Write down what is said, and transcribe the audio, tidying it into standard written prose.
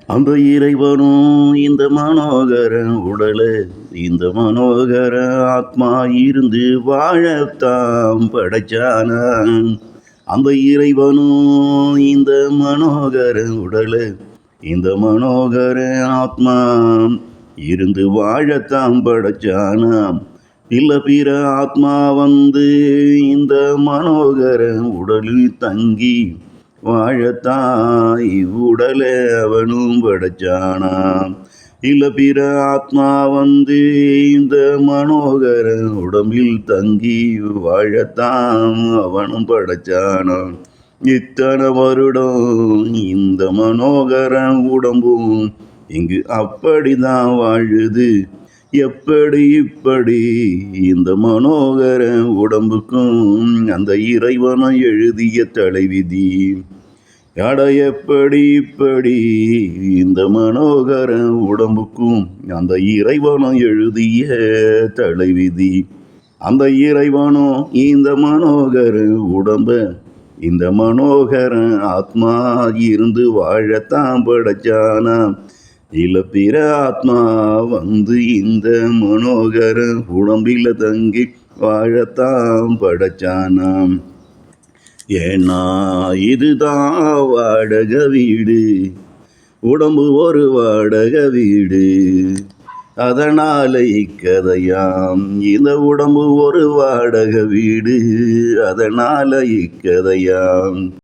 அந்த இறைவனும் இந்த மனோகர உடலு இந்த மனோகர ஆத்மா இருந்து வாழத்தாம் படைச்சான. அந்த இறைவனும் இந்த மனோகர உடலு இந்த மனோகர ஆத்மா இருந்து வாழத்தாம் படைச்சானாம். இல்ல பிற ஆத்மா வந்து இந்த மனோகர உடலில் தங்கி வாழத்தாய் உடலை அவனும் படைச்சானாம். இல்ல பிற ஆத்மா வந்து இந்த மனோகர உடம்பில் தங்கி வாழத்தான் அவனும் படைச்சானாம். இத்தனை வருடம் இந்த மனோகர உடம்பும் இங்கு அப்படிதான் வாழுது. எப்படி இப்படி இந்த மனோகர உடம்புக்கும் அந்த இறைவனும் எழுதிய தலைவிதி. அட எப்படி இப்படி இந்த மனோகர உடம்புக்கும் அந்த இறைவனும் எழுதிய தலைவிதி. அந்த இறைவனும் இந்த மனோகர உடம்ப இந்த மனோகர ஆத்மா இருந்து வாழத்தான் படைச்சானா. இல்ல பிற ஆத்மா வந்து இந்த மனோகர உடம்பில தங்கி வாழத்தான் படைச்சானாம். ஏன்னா இதுதான் வாடக வீடு, உடம்பு ஒரு வாடக வீடு. அதனால இக்கதையாம் இந்த உடம்பு ஒரு வாடக வீடு. அதனால இக்கதையாம்.